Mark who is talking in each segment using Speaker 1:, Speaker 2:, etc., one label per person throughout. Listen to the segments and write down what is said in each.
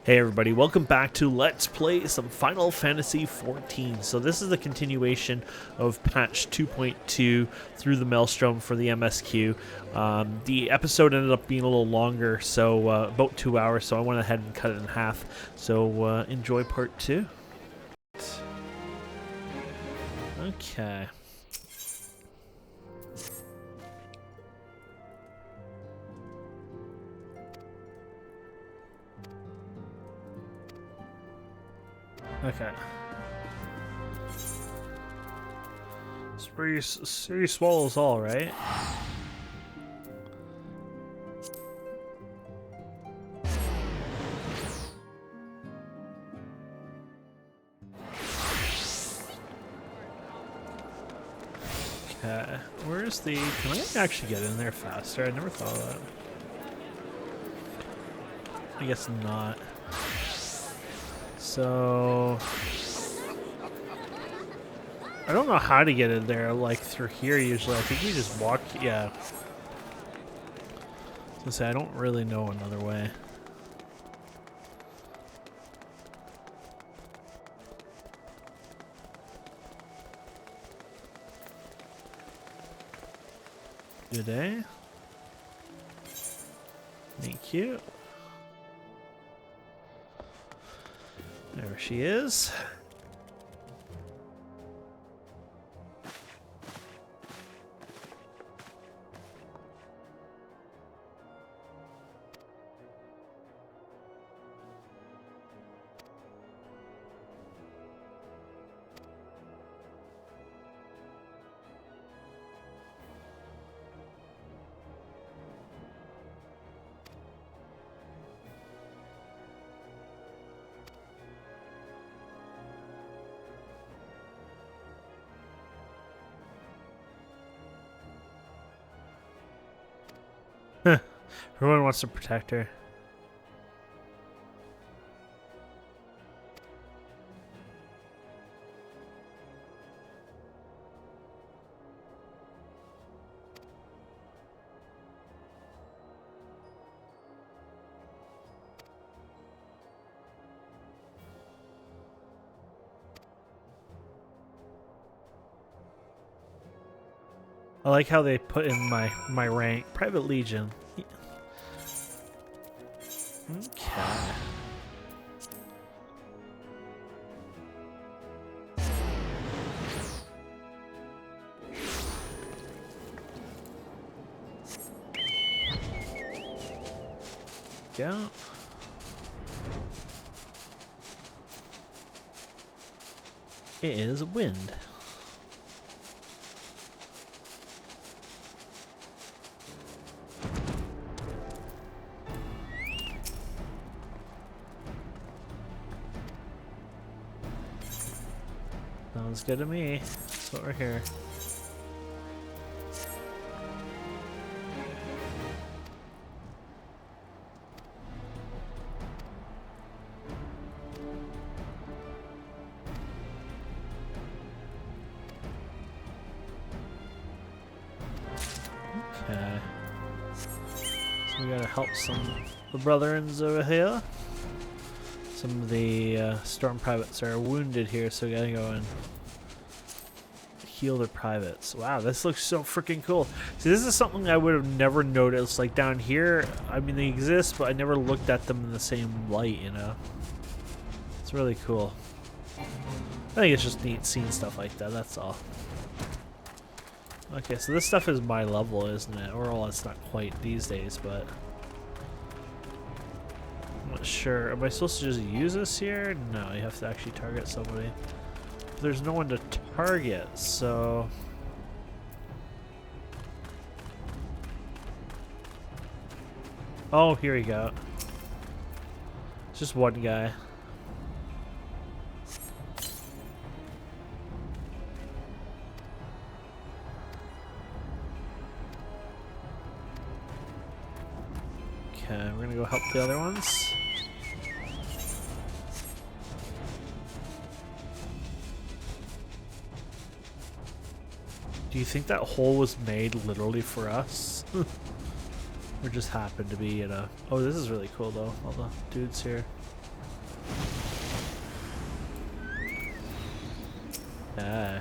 Speaker 1: Hey everybody, welcome back to Let's Play some Final Fantasy XIV. So this is the continuation of patch 2.2 through the Maelstrom for the MSQ. The episode ended up being a little longer, so about 2 hours, so I went ahead and cut it in half. So enjoy part 2. Okay. Okay. Spree swallows all, right? Okay. Where's the... Can I actually get in there faster? I never thought of that. I guess not. So... I don't know how to get in there, like, through here usually. I think you just walk... Yeah. I was gonna say, I don't really know another way. Good day. Thank you. There she is. Everyone wants to protect her. I like how they put in my rank. Private Legion. Okay. Go. It is wind. Sounds good to me. That's what we're here. Okay. So we gotta help some of the brethrens over here. Some of the storm privates are wounded here, so we gotta go and heal their privates. Wow, this looks so freaking cool. See, this is something I would have never noticed. Like down here, I mean, they exist, but I never looked at them in the same light, you know? It's really cool. I think it's just neat seeing stuff like that, that's all. Okay, so this stuff is my level, isn't it? Or, well, it's not quite these days, but... I'm not sure. Am I supposed to just use this here? No, you have to actually target somebody. There's no one to target, so... Oh, here we go. It's just one guy. Okay, we're gonna go help the other ones. Do you think that hole was made literally for us? We just happen to be in a... Oh, this is really cool though. All the dudes here. Ah.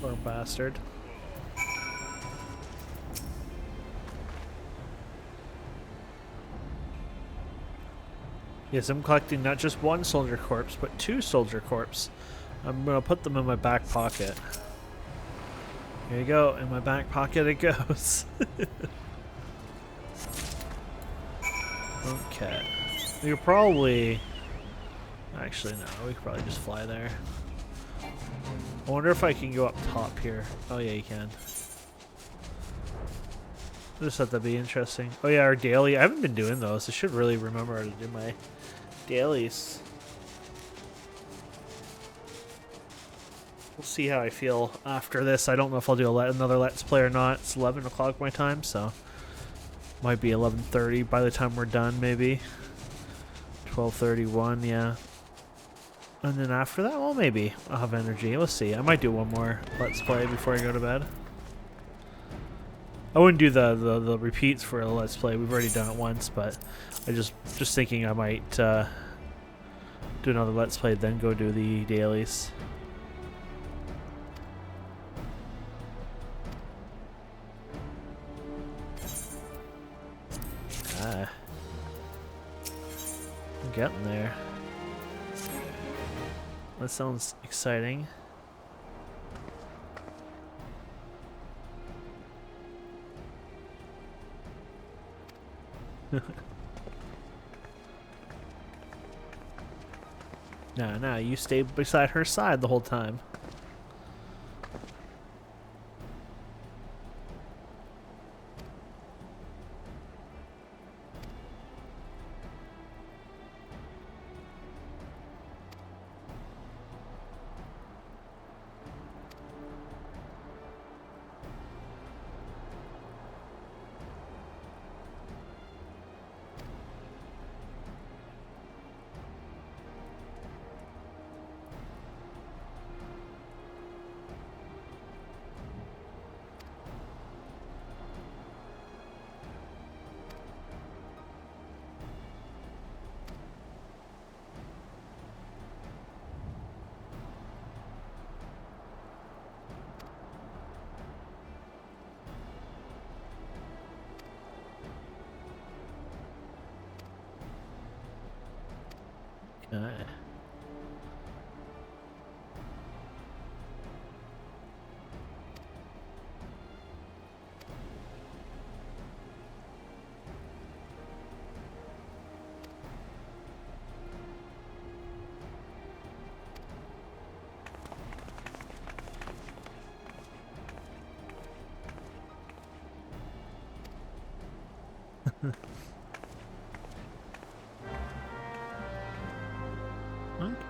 Speaker 1: Poor bastard. Yes, I'm collecting not just one soldier corpse, but 2 soldier corpse. I'm gonna put them in my back pocket. Here you go, in my back pocket it goes. Okay. We could probably... Actually, no, we could probably just fly there. I wonder if I can go up top here. Oh yeah, you can. I just thought that'd be interesting. Oh yeah, our daily. I haven't been doing those. I should really remember how to do my dailies. We'll see how I feel after this. I don't know if I'll do another Let's Play or not. It's 11 o'clock my time, so might be 11:30 by the time we're done, maybe. 12:31, yeah. And then after that, well, maybe I'll have energy. We'll see. I might do one more Let's Play before I go to bed. I wouldn't do the repeats for a Let's Play. We've already done it once, but I just thinking I might do another Let's Play, then go do the dailies. Ah, I'm getting there. That sounds exciting. No, you stay beside her side the whole time.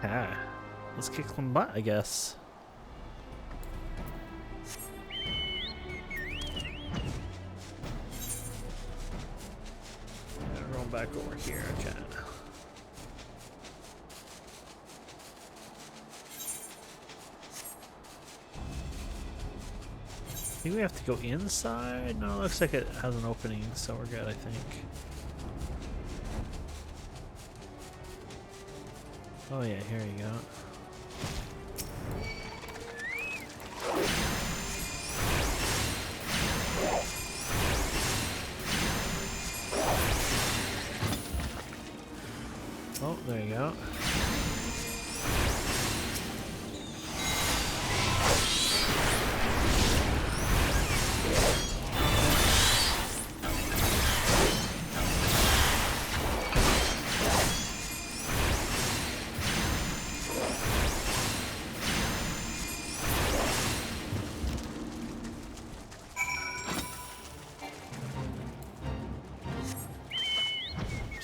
Speaker 1: Okay. Let's kick some butt, I guess. Roll back over here, okay. I think we have to go inside? No, it looks like it has an opening, so we're good, I think. Oh yeah, here you go. Oh, there you go.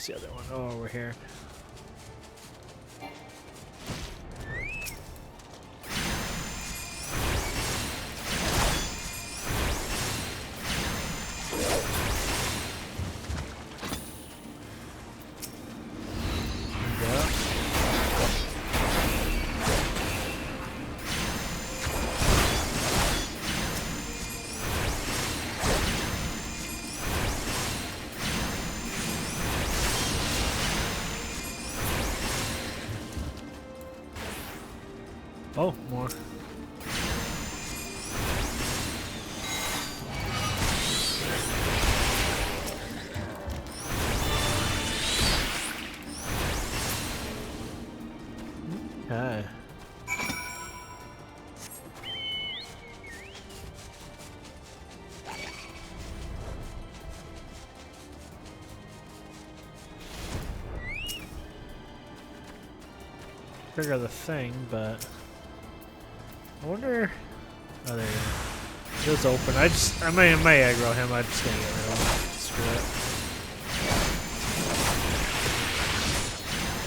Speaker 1: The other one. Oh, over here. Oh, more. Okay. Trigger the thing, but I wonder. Oh, there you go. It was open. I may aggro him. I'm just gonna get rid of him. Screw it.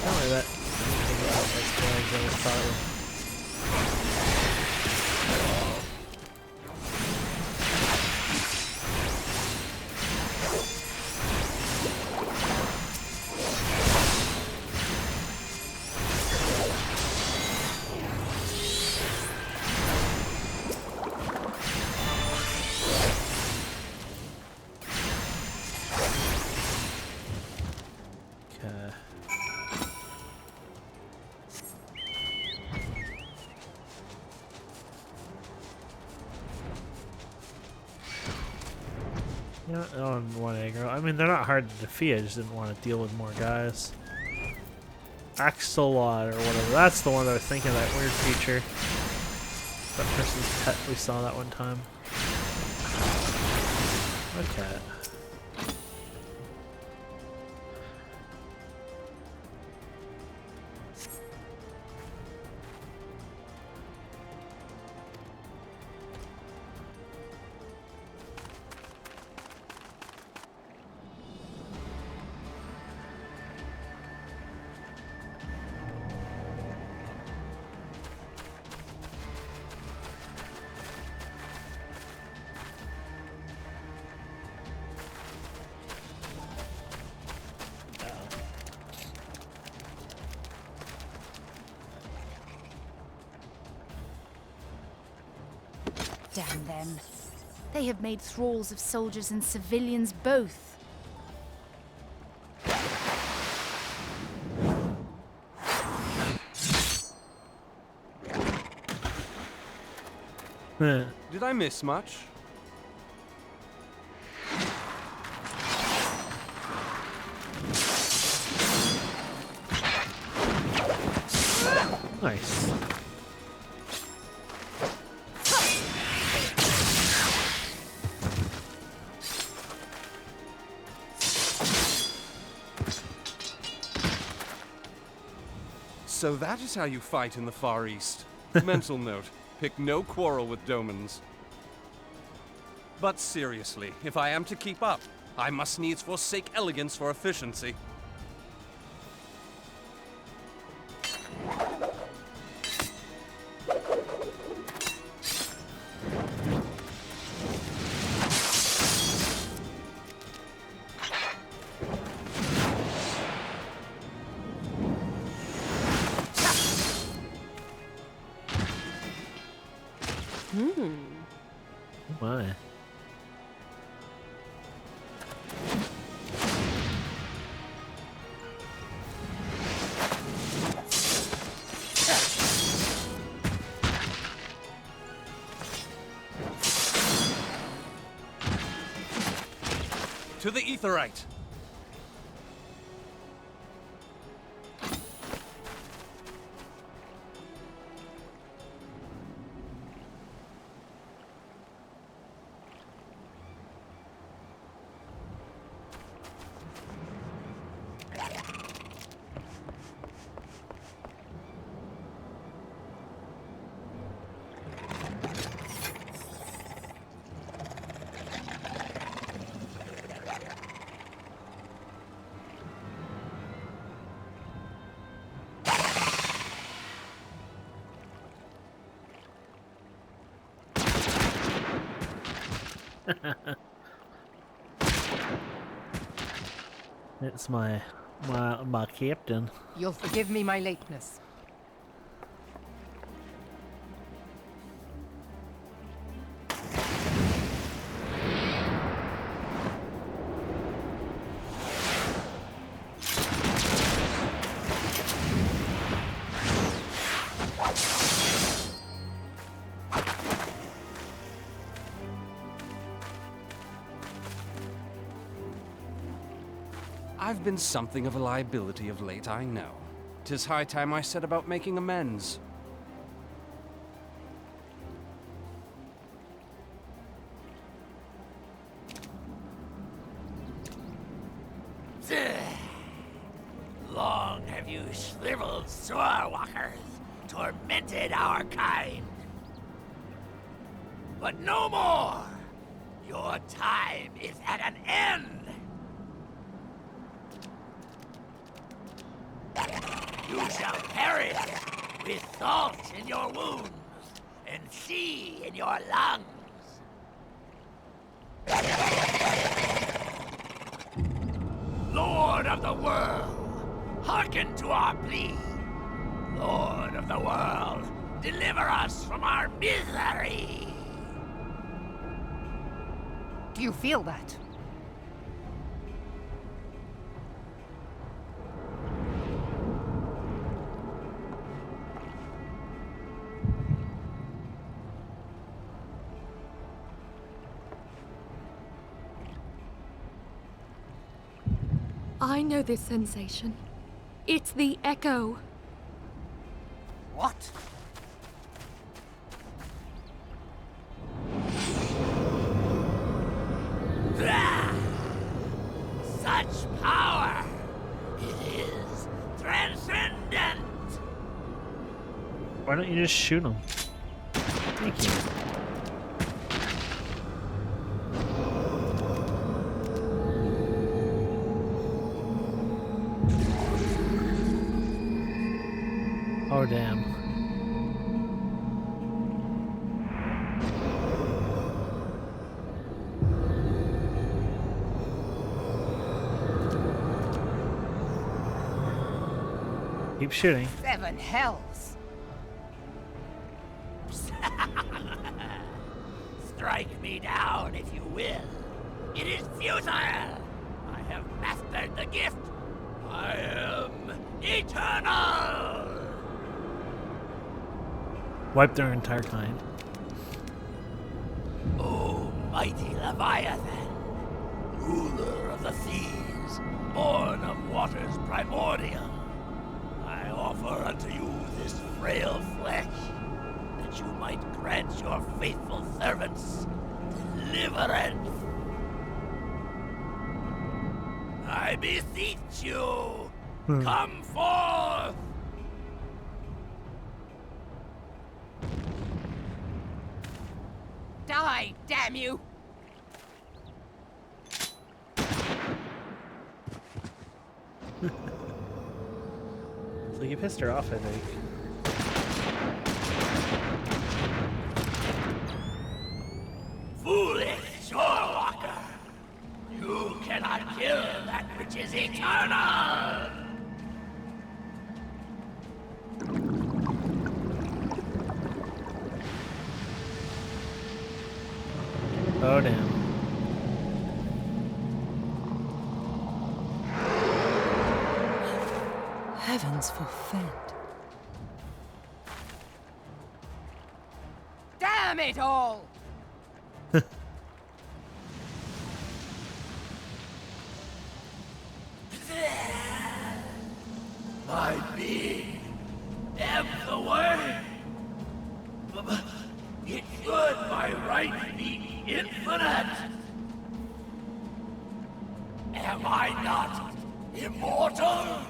Speaker 1: Don't worry about anything about this flags I was thought. Yeah, on one aggro. I mean, they're not hard to defeat. I just didn't want to deal with more guys. Axolot or whatever. That's the one that I was thinking of, that weird creature. That person's pet we saw that one time. Okay.
Speaker 2: Damn them. They have made thralls of soldiers and civilians both.
Speaker 3: Did I miss much?
Speaker 1: Nice.
Speaker 3: So that is how you fight in the Far East. Mental note, pick no quarrel with Domans. But seriously, if I am to keep up, I must needs forsake elegance for efficiency.
Speaker 1: My.
Speaker 3: To the Aetheryte!
Speaker 1: It's my captain.
Speaker 4: You'll forgive me my lateness.
Speaker 3: I've been something of a liability of late, I know. 'Tis high time I set about making amends.
Speaker 5: Long have you shriveled swordwalkers tormented our kind. But no more! Your time is at an end! You shall perish with salt in your wounds and sea in your lungs. Lord of the world, hearken to our plea. Lord of the world, deliver us from our misery.
Speaker 4: Do you feel that?
Speaker 6: I know this sensation. It's the echo.
Speaker 5: What? Ah! Such power! It is transcendent!
Speaker 1: Why don't you just shoot him? Thank you. Oh, damn. Keep shooting.
Speaker 4: 7 hells.
Speaker 5: Strike me down if you will. It is futile! I have mastered the gift. I am eternal!
Speaker 1: Wipe their entire kind.
Speaker 5: O mighty Leviathan, ruler of the seas, born of waters primordial, I offer unto you this frail flesh, that you might grant your faithful servants deliverance. I beseech you, come forth!
Speaker 4: Die, damn you!
Speaker 1: So you pissed her off, I think.
Speaker 5: Foolish shorewalker! You cannot kill that which is eternal!
Speaker 1: Oh, damn.
Speaker 7: Heavens forfend.
Speaker 4: Damn it all!
Speaker 5: My being ebbs away. But it should by right be infinite. Am I not immortal?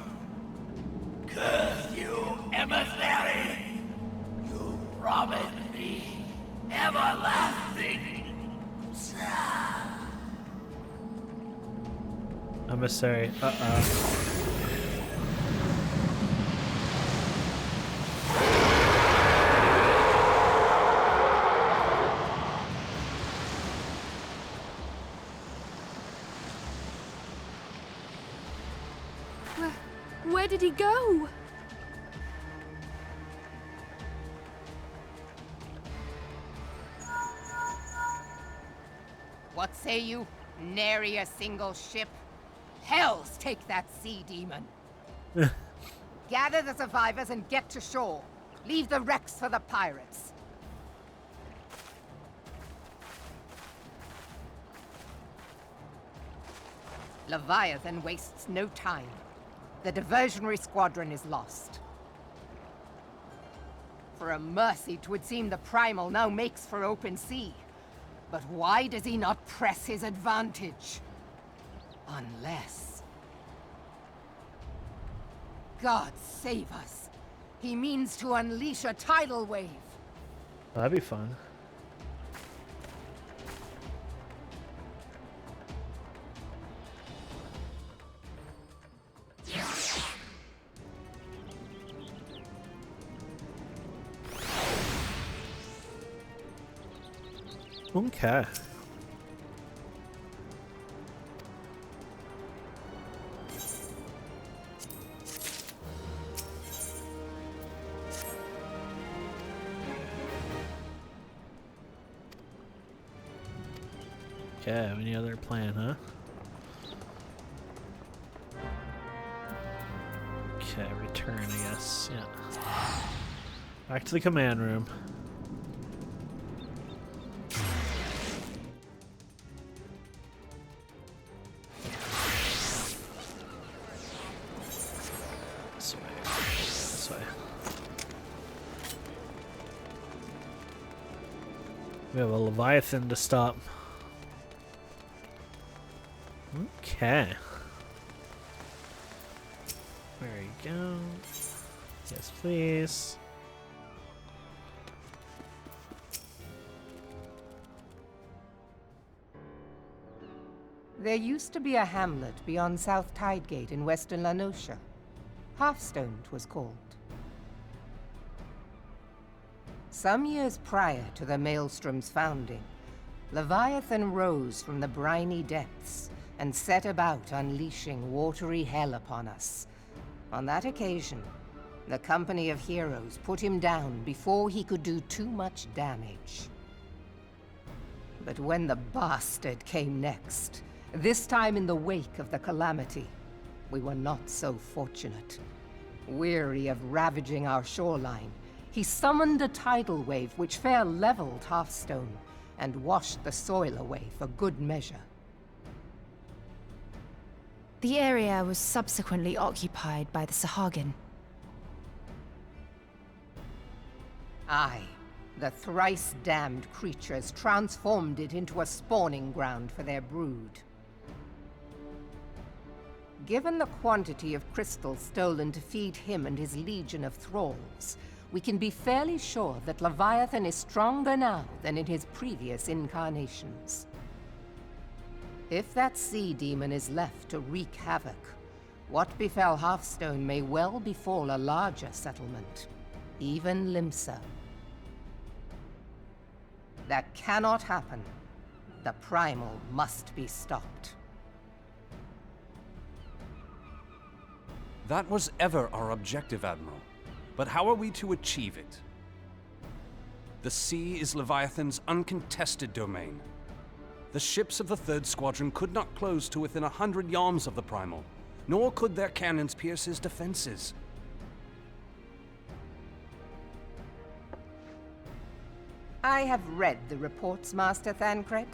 Speaker 5: Curse you, emissary! You promised me everlasting.
Speaker 1: Emissary. Uh-oh.
Speaker 6: Where did he go?
Speaker 4: What say you? Nary a single ship? Hells take that sea demon! Gather the survivors and get to shore. Leave the wrecks for the pirates. Leviathan wastes no time. The diversionary squadron is lost. For a mercy, 'twould seem the Primal now makes for open sea. But why does he not press his advantage? Unless... God save us. He means to unleash a tidal wave.
Speaker 1: That'd be fun. Okay. Okay, any other plan, huh? Okay, return, I guess. Yeah. Back to the command room. This way. This way. We have a Leviathan to stop. Okay. There you go. Yes, please.
Speaker 4: There used to be a hamlet beyond South Tidegate in western Lanosha. Hearthstone, 'twas called. Some years prior to the Maelstrom's founding, Leviathan rose from the briny depths and set about unleashing watery hell upon us. On that occasion, the company of heroes put him down before he could do too much damage. But when the bastard came next, this time in the wake of the calamity, we were not so fortunate. Weary of ravaging our shoreline, he summoned a tidal wave which fair leveled Hearthstone and washed the soil away for good measure.
Speaker 2: The area was subsequently occupied by the Sahagin.
Speaker 4: Aye, the thrice-damned creatures transformed it into a spawning ground for their brood. Given the quantity of crystal stolen to feed him and his legion of thralls, we can be fairly sure that Leviathan is stronger now than in his previous incarnations. If that sea demon is left to wreak havoc, what befell Hearthstone may well befall a larger settlement, even Limsa. That cannot happen. The Primal must be stopped.
Speaker 3: That was ever our objective, Admiral. But how are we to achieve it? The sea is Leviathan's uncontested domain. The ships of the 3rd Squadron could not close to within 100 yards of the Primal, nor could their cannons pierce his defenses.
Speaker 4: I have read the reports, Master Thancred.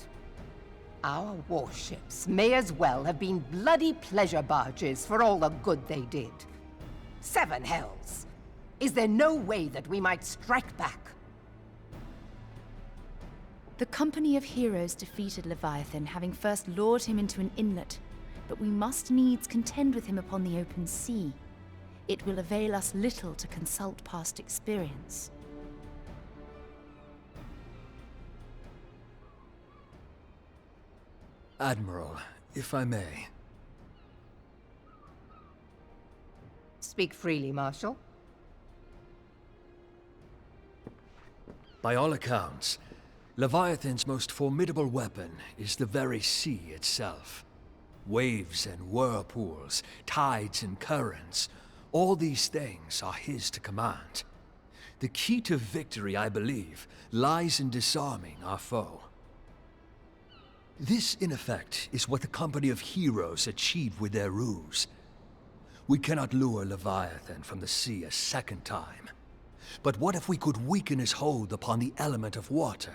Speaker 4: Our warships may as well have been bloody pleasure barges for all the good they did. 7 hells! Is there no way that we might strike back?
Speaker 2: The company of heroes defeated Leviathan, having first lured him into an inlet, but we must needs contend with him upon the open sea. It will avail us little to consult past experience.
Speaker 8: Admiral, if I may.
Speaker 4: Speak freely, Marshal.
Speaker 8: By all accounts, Leviathan's most formidable weapon is the very sea itself. Waves and whirlpools, tides and currents, all these things are his to command. The key to victory, I believe, lies in disarming our foe. This, in effect, is what the company of heroes achieved with their ruse. We cannot lure Leviathan from the sea a second time. But what if we could weaken his hold upon the element of water?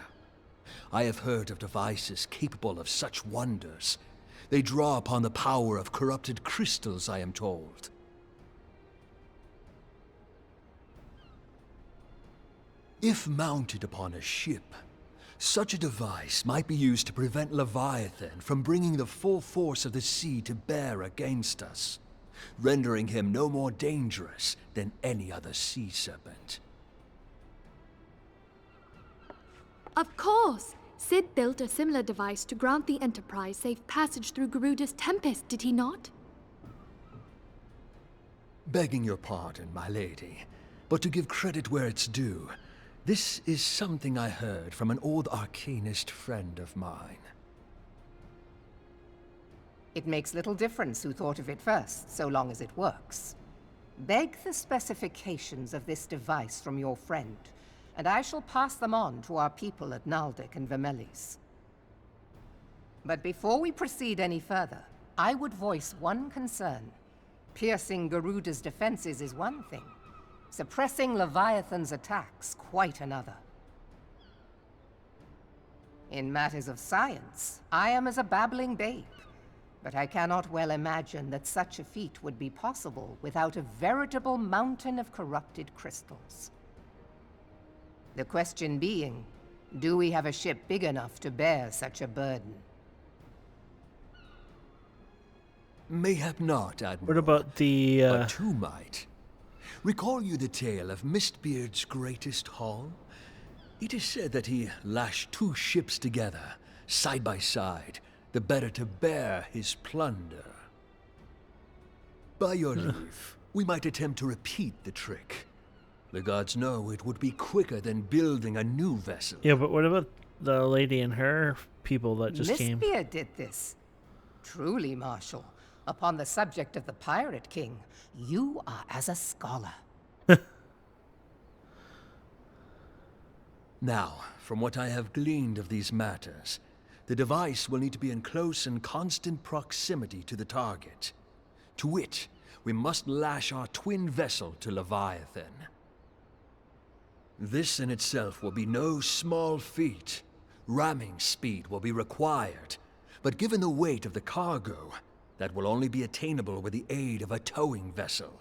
Speaker 8: I have heard of devices capable of such wonders. They draw upon the power of corrupted crystals, I am told. If mounted upon a ship, such a device might be used to prevent Leviathan from bringing the full force of the sea to bear against us, rendering him no more dangerous than any other sea serpent.
Speaker 6: Of course! Sid built a similar device to grant the Enterprise safe passage through Garuda's Tempest, did he not?
Speaker 8: Begging your pardon, my lady, but to give credit where it's due, this is something I heard from an old arcanist friend of mine.
Speaker 4: It makes little difference who thought of it first, so long as it works. Beg the specifications of this device from your friend, and I shall pass them on to our people at Naldic and Vermelis. But before we proceed any further, I would voice one concern. Piercing Garuda's defenses is one thing. Suppressing Leviathan's attacks, quite another. In matters of science, I am as a babbling babe, but I cannot well imagine that such a feat would be possible without a veritable mountain of corrupted crystals. The question being, do we have a ship big enough to bear such a burden?
Speaker 8: Mayhap not, Admiral.
Speaker 1: What about the...
Speaker 8: But two might. Recall you the tale of Mistbeard's greatest haul? It is said that he lashed two ships together, side by side, the better to bear his plunder. By your leave, we might attempt to repeat the trick. The gods know it would be quicker than building a new vessel.
Speaker 1: Yeah, but what about the lady and her people that just came?
Speaker 4: Mistbeard did this. Truly, Marshal, upon the subject of the Pirate King, you are as a scholar.
Speaker 8: Now, from what I have gleaned of these matters, the device will need to be in close and constant proximity to the target. To wit, we must lash our twin vessel to Leviathan. This in itself will be no small feat. Ramming speed will be required, but given the weight of the cargo, that will only be attainable with the aid of a towing vessel.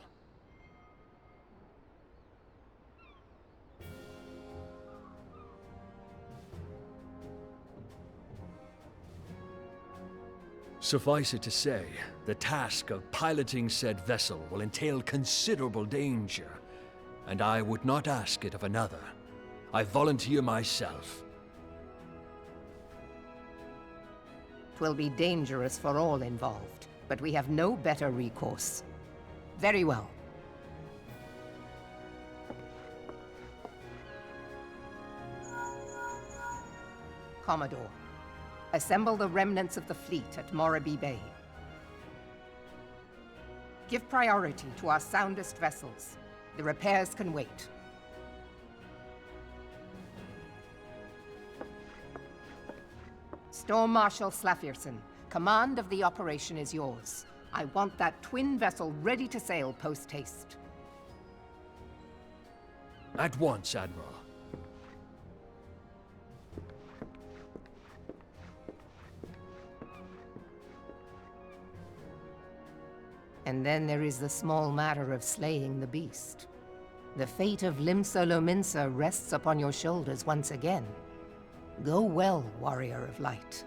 Speaker 8: Suffice it to say, the task of piloting said vessel will entail considerable danger, and I would not ask it of another. I volunteer myself.
Speaker 4: 'Twill be dangerous for all involved, but we have no better recourse. Very well. Commodore, assemble the remnants of the fleet at Morabee Bay. Give priority to our soundest vessels. The repairs can wait. Storm Marshal Slafierson, command of the operation is yours. I want that twin vessel ready to sail post-haste.
Speaker 8: At once, Admiral.
Speaker 4: And then there is the small matter of slaying the beast. The fate of Limsa Lominsa rests upon your shoulders once again. Go well, Warrior of Light.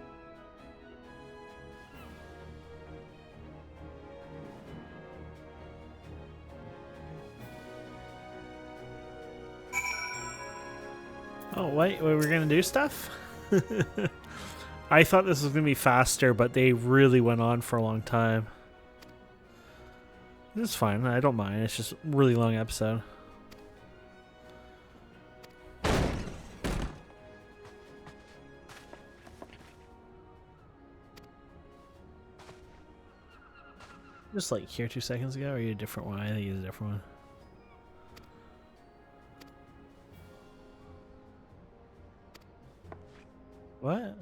Speaker 1: Oh, wait, we're gonna do stuff? I thought this was gonna be faster, but they really went on for a long time. It's fine, I don't mind. It's just a really long episode. Just like here 2 seconds ago, or are you a different one? I think it's a different one. What?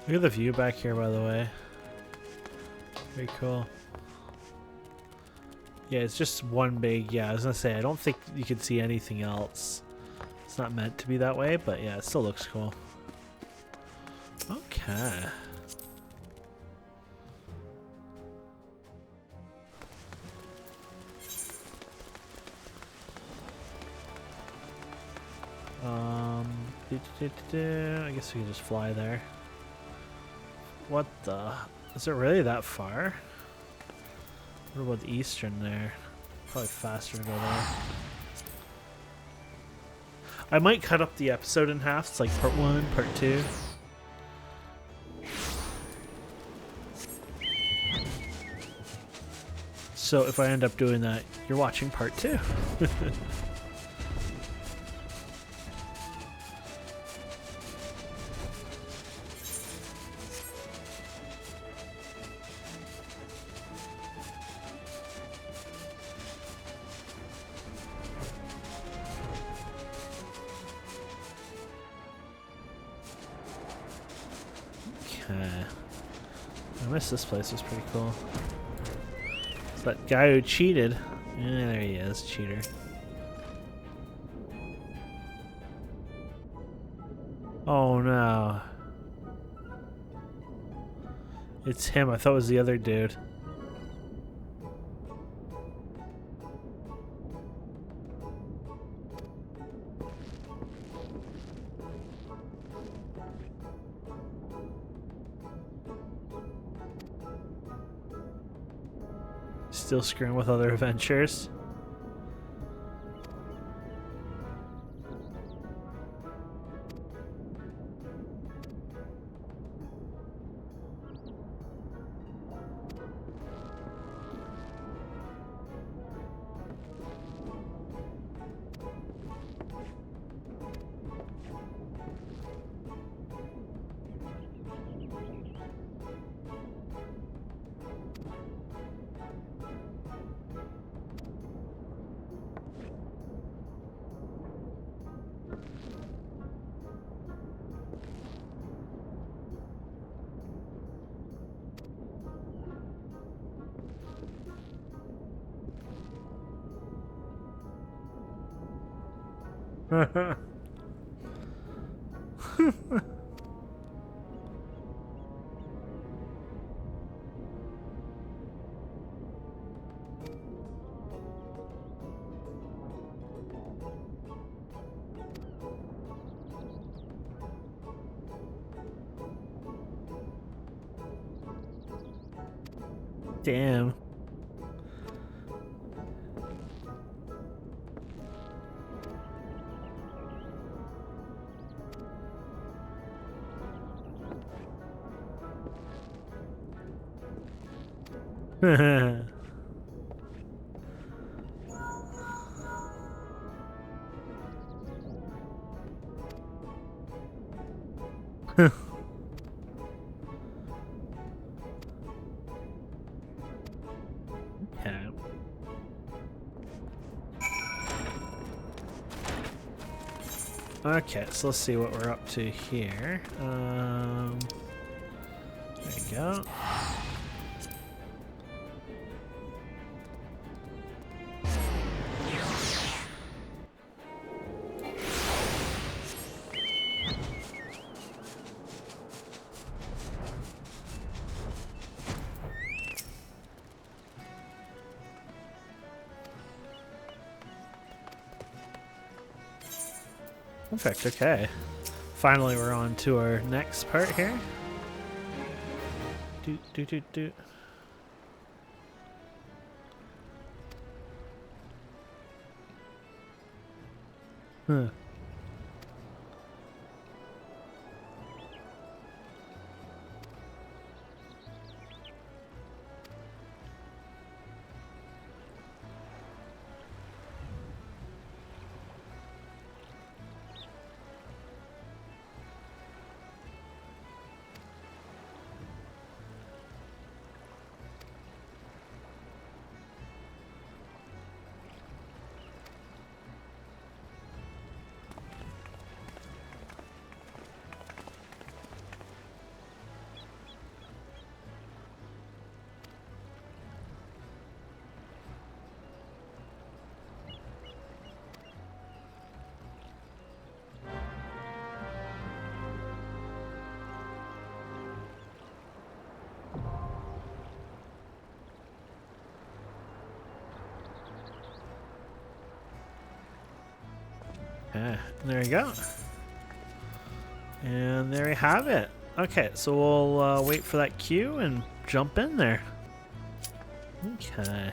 Speaker 1: Look at the view back here, by the way. Very cool. Yeah, it's just one big, yeah, I was gonna say, I don't think you can see anything else. It's not meant to be that way, but yeah, it still looks cool. Okay. I guess we can just fly there. What the? Is it really that far? What about the eastern there? Probably faster to go there. I might cut up the episode in half. It's like part 1, part 2. So if I end up doing that, you're watching part 2. I missed this place. It's pretty cool. It's that guy who cheated. Yeah, there he is, cheater. Oh no. It's him. I thought it was the other dude. Still screwing with other adventures. Damn. Yeah. Okay, so let's see what we're up to here. There you go. Perfect, okay. Finally we're on to our next part here. Doot, doot, doot, doot. Huh. Okay, there you go. And there you have it. Okay, so we'll wait for that queue and jump in there. Okay.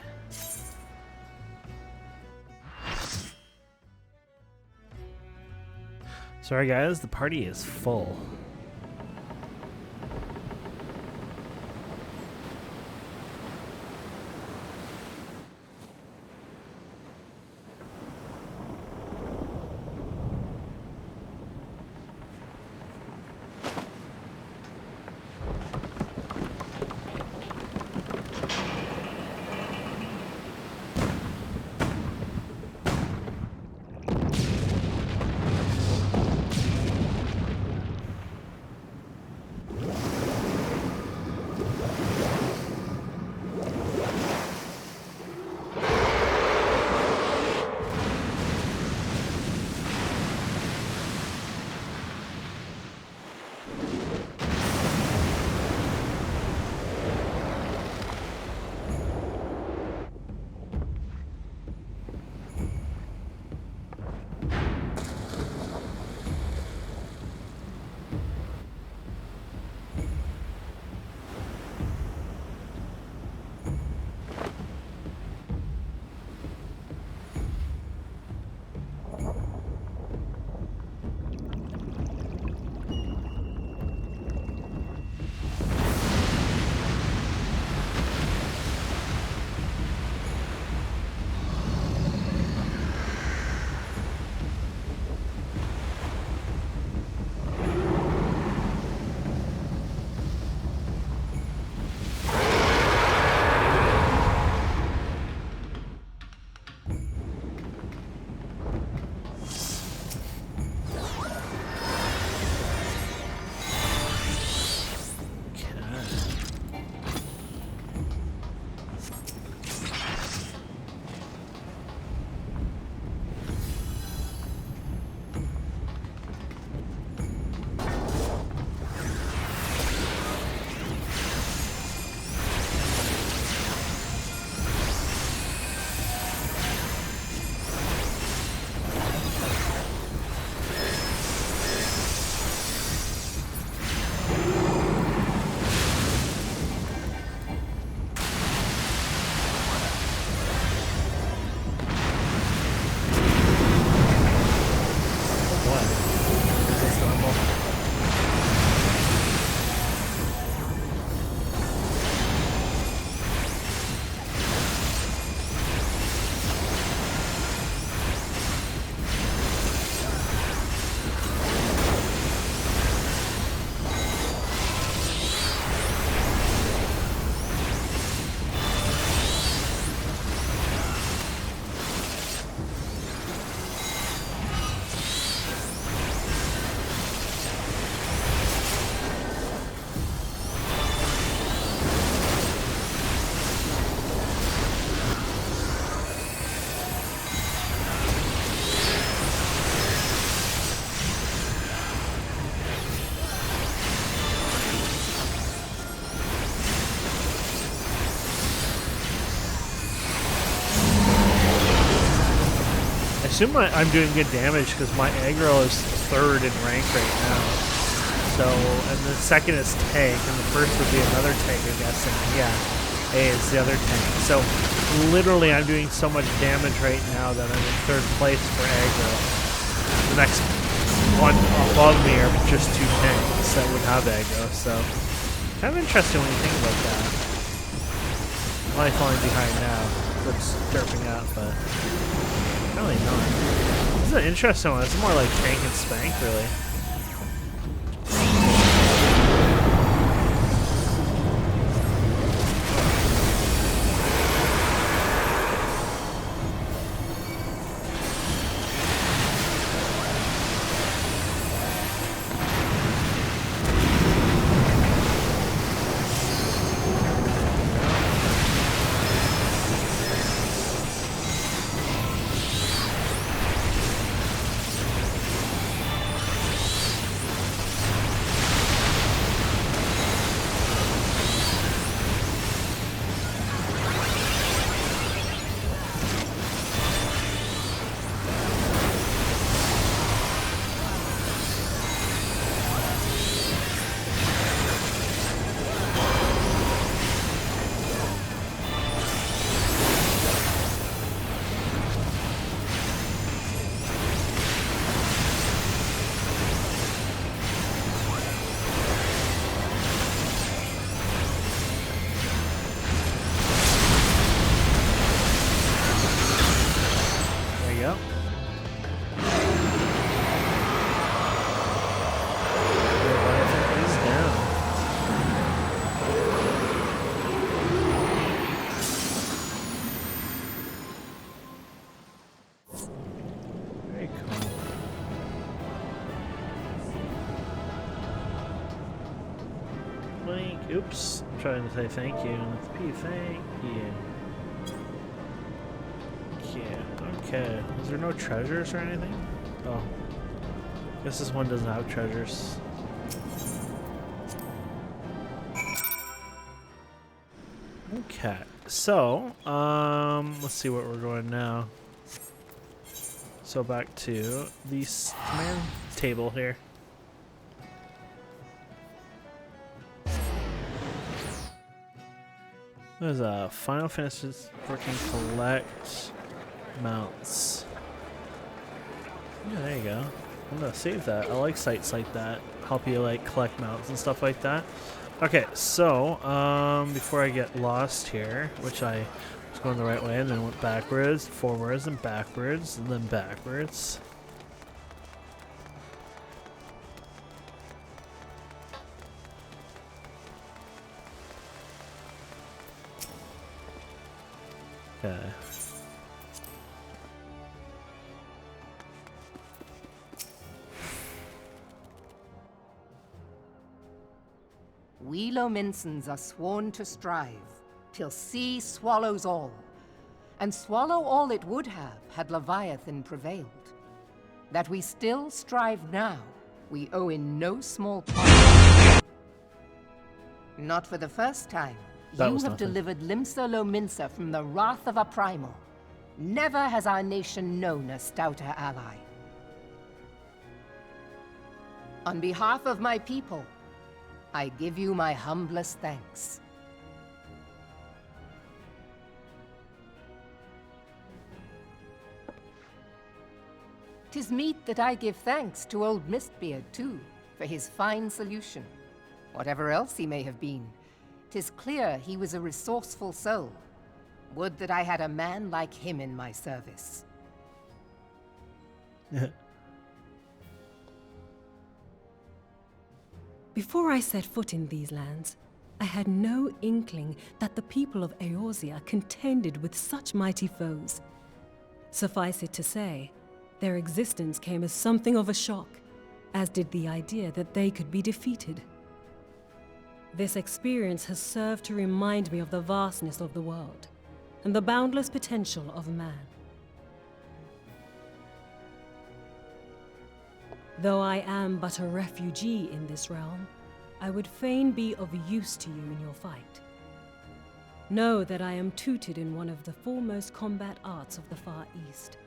Speaker 1: Sorry guys, the party is full. assume I'm doing good damage because my aggro is 3rd in rank right now. So, and the second is tank, and the first would be another tank, I'm guessing. Yeah, A is the other tank. So, literally, I'm doing so much damage right now that I'm in 3rd place for aggro. The next one above me are just 2 tanks that would have aggro. So, kind of interesting when you think about that. I'm only falling behind now. It's derping out, but really not. This is an interesting one. It's more like tank and spank, really. Oops, I'm trying to say thank you. Let's be thank you. Yeah, okay. Is there no treasures or anything? Oh. Guess this one doesn't have treasures. Okay, so, let's see what we're going now. So back to the command table here. There's a Final Fantasy 14 collect mounts. Yeah, there you go. I'm gonna save that. I like sites like that. Help you like collect mounts and stuff like that. Okay, so before I get lost here, which I was going the right way and then went backwards, forwards, and then backwards. Okay.
Speaker 4: We Lominsons are sworn to strive, till sea swallows all. And swallow all it would have, had Leviathan prevailed. That we still strive now, we owe in no small part. Not for the first time, you have delivered Limsa Lominsa from the wrath of a Primal. Never has our nation known a stouter ally. On behalf of my people, I give you my humblest thanks. 'Tis meet that I give thanks to old Mistbeard, too, for his fine solution. Whatever else he may have been, 'tis clear he was a resourceful soul. Would that I had a man like him in my service.
Speaker 7: Before I set foot in these lands, I had no inkling that the people of Eorzea contended with such mighty foes. Suffice it to say, their existence came as something of a shock, as did the idea that they could be defeated. This experience has served to remind me of the vastness of the world, and the boundless potential of man. Though I am but a refugee in this realm, I would fain be of use to you in your fight. Know that I am tutored in one of the foremost combat arts of the Far East.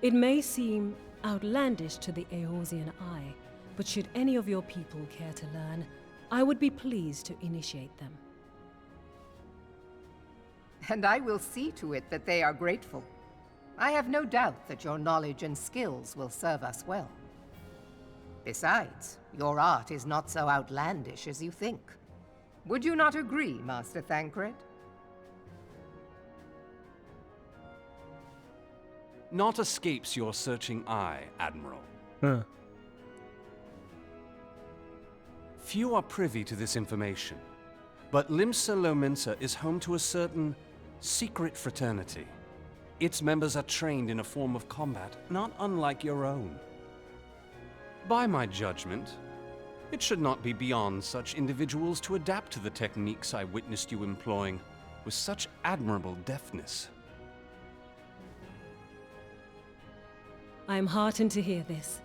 Speaker 7: It may seem outlandish to the Eorzean eye, but should any of your people care to learn, I would be pleased to initiate them.
Speaker 4: And I will see to it that they are grateful. I have no doubt that your knowledge and skills will serve us well. Besides, your art is not so outlandish as you think. Would you not agree, Master Thancred?
Speaker 3: Naught escapes your searching eye, Admiral.
Speaker 1: Huh.
Speaker 3: Few are privy to this information, but Limsa Lominsa is home to a certain secret fraternity. Its members are trained in a form of combat not unlike your own. By my judgment, it should not be beyond such individuals to adapt to the techniques I witnessed you employing with such admirable deftness.
Speaker 7: I am heartened to hear this.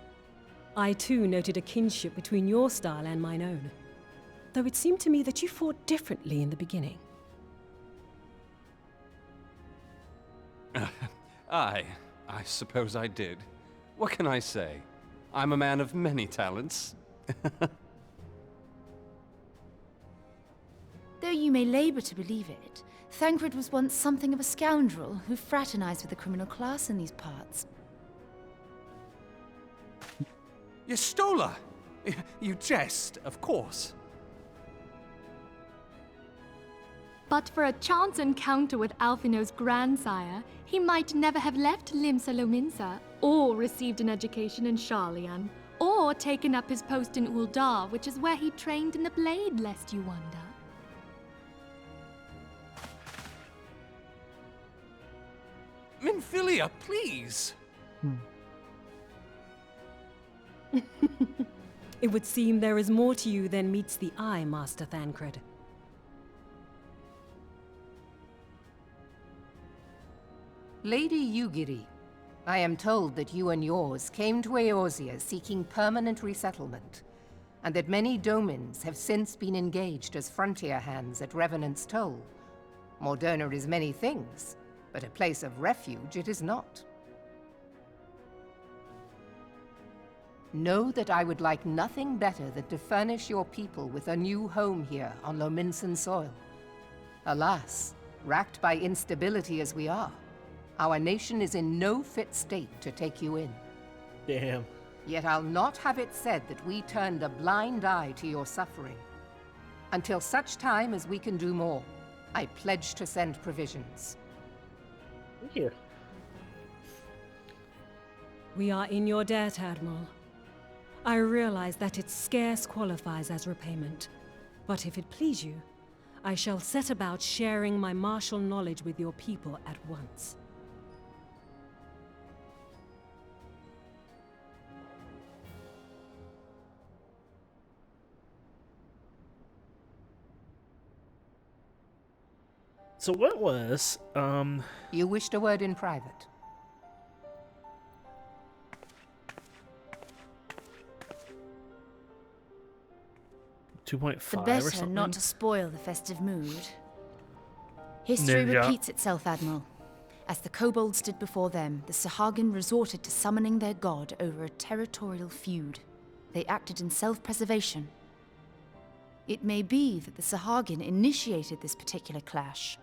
Speaker 7: I too noted a kinship between your style and mine own, though it seemed to me that you fought differently in the beginning.
Speaker 3: I suppose I did. What can I say? I'm a man of many talents.
Speaker 2: Though you may labor to believe it, Thancred was once something of a scoundrel who fraternized with the criminal class in these parts.
Speaker 3: Yestola! You jest, of course.
Speaker 6: But for a chance encounter with Alphino's grandsire, he might never have left Limsa Lominsa, or received an education in Sharlayan, or taken up his post in Uldar, which is where he trained in the blade, lest you wonder.
Speaker 3: Minfilia, please!
Speaker 7: It would seem there is more to you than meets the eye, Master Thancred.
Speaker 4: Lady Yugiri, I am told that you and yours came to Eorzea seeking permanent resettlement, and that many domins have since been engaged as frontier hands at Revenant's Toll. Moderna is many things, but a place of refuge it is not. Know that I would like nothing better than to furnish your people with a new home here on Lominsan soil. Alas, racked by instability as we are, our nation is in no fit state to take you in.
Speaker 1: Damn.
Speaker 4: Yet I'll not have it said that we turned a blind eye to your suffering. Until such time as we can do more, I pledge to send provisions.
Speaker 1: Here.
Speaker 7: We are in your debt, Admiral. I realize that it scarce qualifies as repayment, but if it please you, I shall set about sharing my martial knowledge with your people at once.
Speaker 1: So what was,
Speaker 4: You wished a word in private?
Speaker 1: The 2.5 or
Speaker 2: better
Speaker 1: something?
Speaker 2: not to spoil the festive mood. History repeats itself, Admiral. As the kobolds did before them, the Sahagin resorted to summoning their god over a territorial feud. They acted in self-preservation. It may be that the Sahagin initiated this particular clash,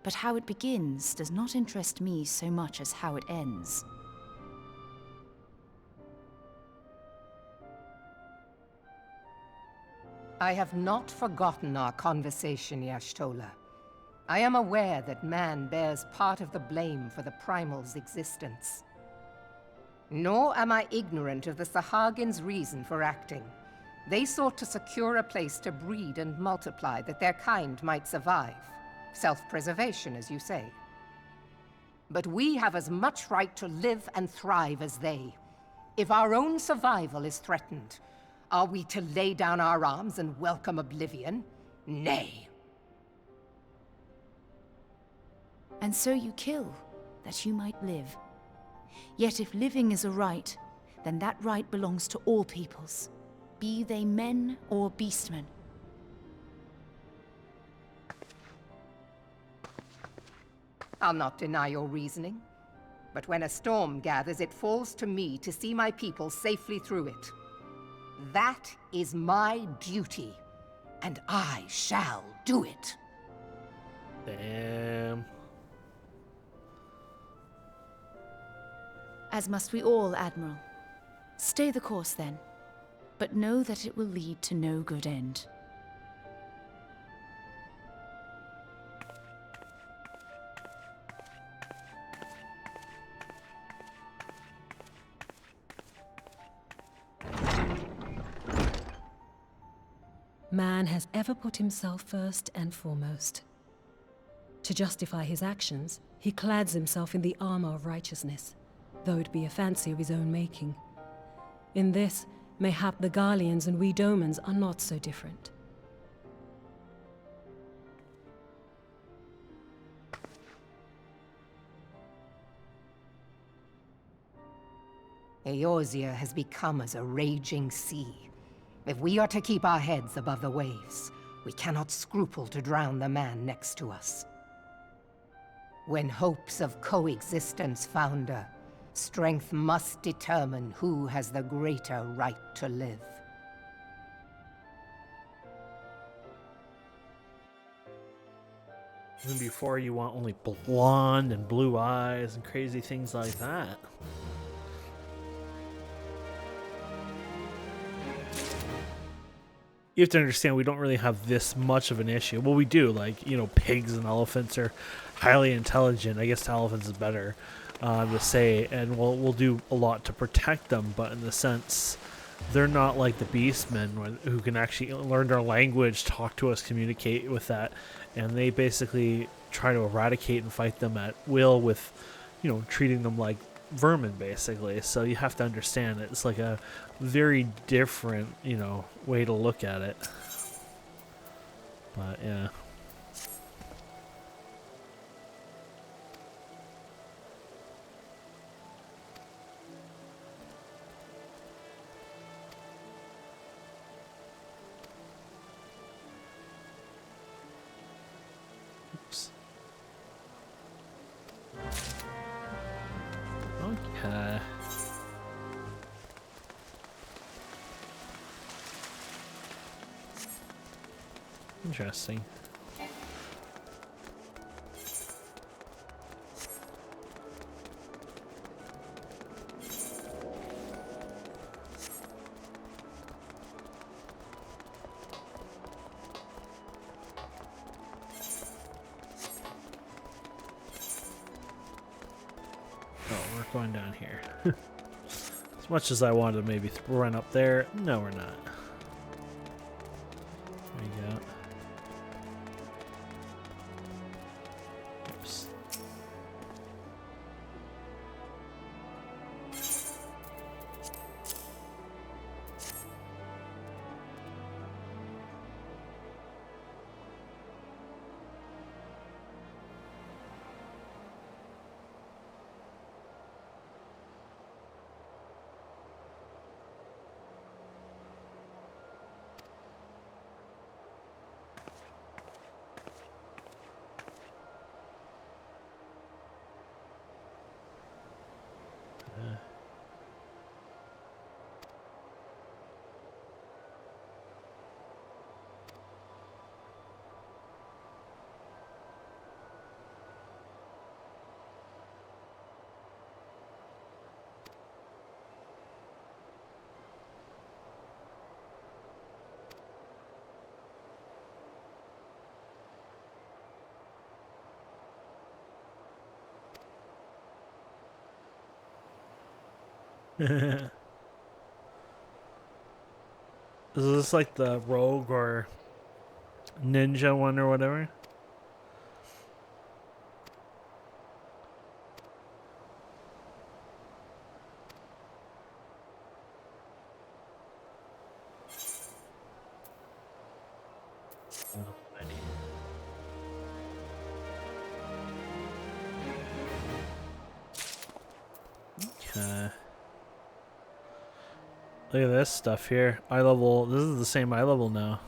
Speaker 2: but how it begins does not interest me so much as how it ends.
Speaker 4: I have not forgotten our conversation, Y'ashtola. I am aware that man bears part of the blame for the Primal's existence. Nor am I ignorant of the Sahagin's reason for acting. They sought to secure a place to breed and multiply that their kind might survive. Self-preservation, as you say. But we have as much right to live and thrive as they. If our own survival is threatened, are we to lay down our arms and welcome oblivion? Nay.
Speaker 2: And so you kill, that you might live. Yet if living is a right, then that right belongs to all peoples, be they men or beastmen.
Speaker 4: I'll not deny your reasoning, but when a storm gathers, it falls to me to see my people safely through it. That is my duty, and I shall do it.
Speaker 1: Damn.
Speaker 2: As must we all, Admiral. Stay the course then, but know that it will lead to no good end.
Speaker 7: Man has ever put himself first and foremost. To justify his actions, he clads himself in the armor of righteousness, though it be a fancy of his own making. In this, mayhap the Garleans and we Domans are not so different.
Speaker 4: Eorzea has become as a raging sea. If we are to keep our heads above the waves, we cannot scruple to drown the man next to us. When hopes of coexistence founder, strength must determine who has the greater right to live.
Speaker 1: Even before you want only blonde and blue eyes and crazy things like that. You have to understand, we don't really have this much of an issue. Well, we do, like, you know, pigs and elephants are highly intelligent. I guess elephants is better to say, and we'll do a lot to protect them, but in the sense, they're not like the beastmen who can actually learn our language, talk to us, communicate with that, and they basically try to eradicate and fight them at will with, you know, treating them like vermin, basically. So you have to understand it's like a very different, you know, way to look at it. But yeah. Interesting. Going down here. As much as I wanted to maybe run up there, no, we're not. There you go. Oops. Is this like the rogue or ninja one or whatever? Okay. Look at this stuff here. Eye level. This is the same eye level now.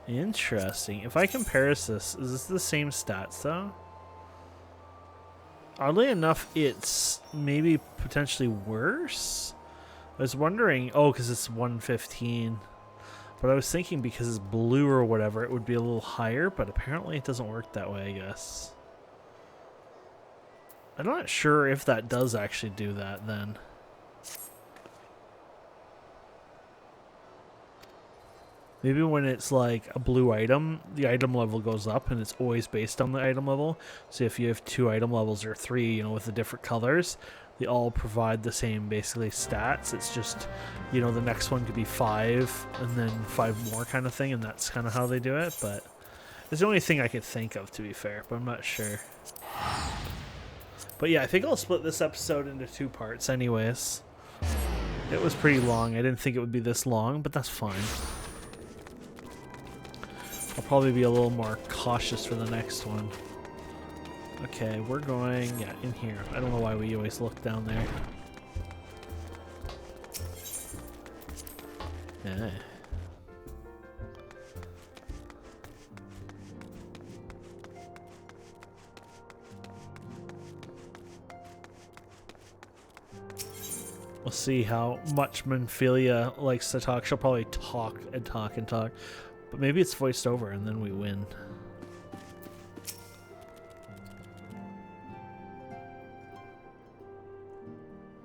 Speaker 1: Interesting. If I compare this, is this the same stats though? Oddly enough, it's maybe potentially worse. I was wondering, oh, because it's 115. But I was thinking because it's blue or whatever, it would be a little higher, but apparently it doesn't work that way, I guess. I'm not sure if that does actually do that then. Maybe when it's like a blue item, the item level goes up and it's always based on the item level. So if you have 2 item levels or 3, you know, with the different colors, they all provide the same basically stats. It's just, you know, the next one could be 5 and then 5 more kind of thing, and that's kind of how they do it. But it's the only thing I could think of, to be fair, but I'm not sure. But yeah, I think I'll split this episode into 2 parts anyways. It was pretty long. I didn't think it would be this long, but that's fine. I'll probably be a little more cautious for the next one. Okay, we're going, yeah, in here. I don't know why we always look down there. Yeah. We'll see how much Manphilia likes to talk. She'll probably talk and talk and talk. But maybe it's voiced over and then we win.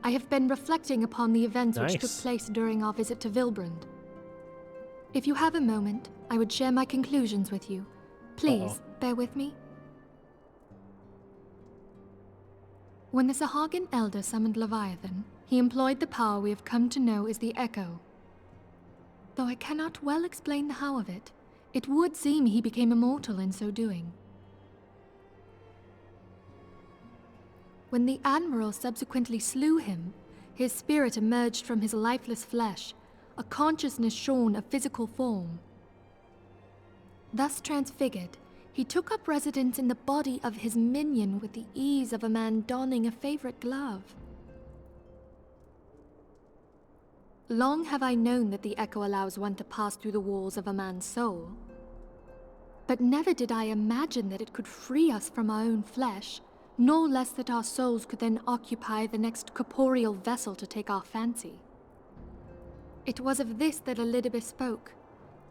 Speaker 6: I have been reflecting upon the events
Speaker 1: Nice.
Speaker 6: which took place during our visit to Vilbrand. If you have a moment, I would share my conclusions with you. Please, bear with me. When the Sahagin Elder summoned Leviathan, he employed the power we have come to know as the Echo. Though I cannot well explain the how of it, it would seem he became immortal in so doing. When the Admiral subsequently slew him, his spirit emerged from his lifeless flesh, a consciousness shorn of physical form. Thus transfigured, he took up residence in the body of his minion with the ease of a man donning a favorite glove. Long have I known that the Echo allows one to pass through the walls of a man's soul. But never did I imagine that it could free us from our own flesh, no less that our souls could then occupy the next corporeal vessel to take our fancy. It was of this that Elizabeth spoke,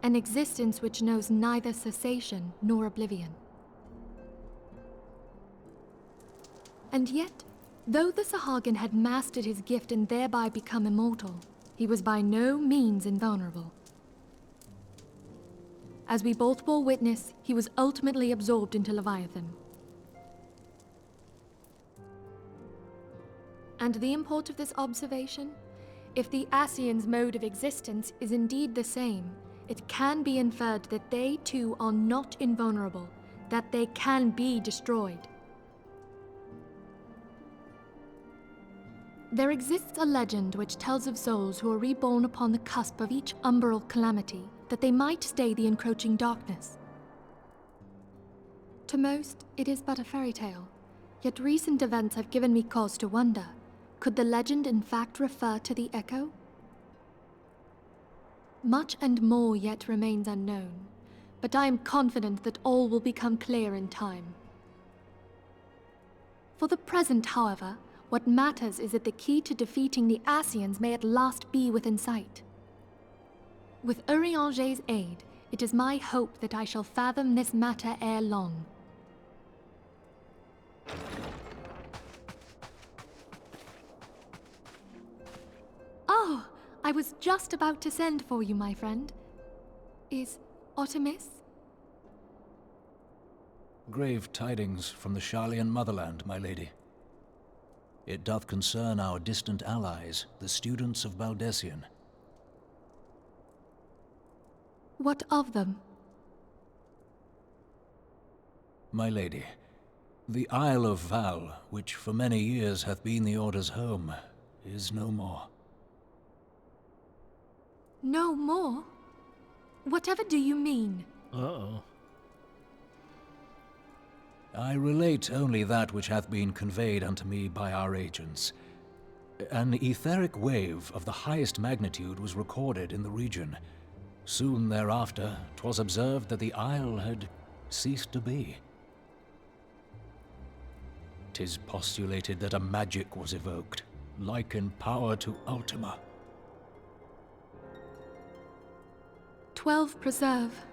Speaker 6: an existence which knows neither cessation nor oblivion. And yet, though the Sahagin had mastered his gift and thereby become immortal, he was by no means invulnerable. As we both bore witness, he was ultimately absorbed into Leviathan. And the import of this observation? If the Ascians' mode of existence is indeed the same, it can be inferred that they too are not invulnerable, that they can be destroyed. There exists a legend which tells of souls who are reborn upon the cusp of each umbral calamity, that they might stay the encroaching darkness. To most, it is but a fairy tale, yet recent events have given me cause to wonder, could the legend in fact refer to the Echo? Much and more yet remains unknown, but I am confident that all will become clear in time. For the present, however, what matters is that the key to defeating the Ascians may at last be within sight. With Urianger's aid, it is my hope that I shall fathom this matter ere long. Oh, I was just about to send for you, my friend. Is Artemis?
Speaker 9: Grave tidings from the Sharlayan motherland, my lady. It doth concern our distant allies, the students of Baldessian.
Speaker 6: What of them?
Speaker 9: My lady, the Isle of Val, which for many years hath been the Order's home, is no more.
Speaker 6: No more? Whatever do you mean?
Speaker 1: Uh-oh.
Speaker 9: I relate only that which hath been conveyed unto me by our agents. An etheric wave of the highest magnitude was recorded in the region. Soon thereafter, 'twas observed that the isle had ceased to be. 'Tis postulated that a magic was evoked, like in power to Ultima.
Speaker 6: 12 preserve.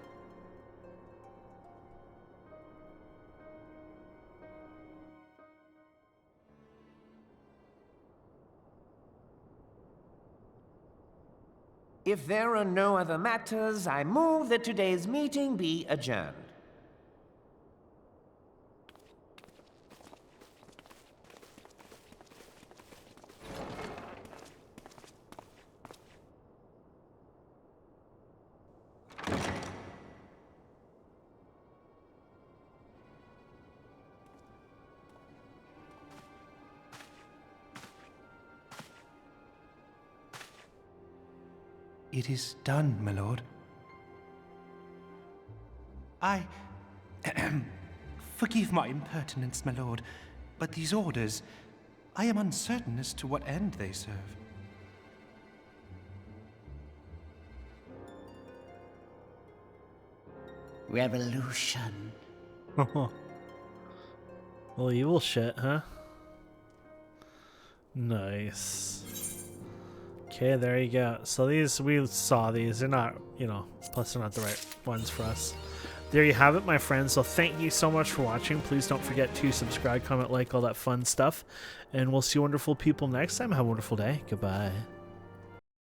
Speaker 10: If there are no other matters, I move that today's meeting be adjourned.
Speaker 11: It is done, my lord. Forgive my impertinence, my lord, but these orders, I am uncertain as to what end they serve.
Speaker 10: Revolution.
Speaker 1: Well, evil shit, huh? Nice. Okay, there you go. So these, we saw these. They're not, you know, plus they're not the right ones for us. There you have it, my friends. So thank you so much for watching. Please don't forget to subscribe, comment, like, all that fun stuff. And we'll see you wonderful people next time. Have a wonderful day. Goodbye.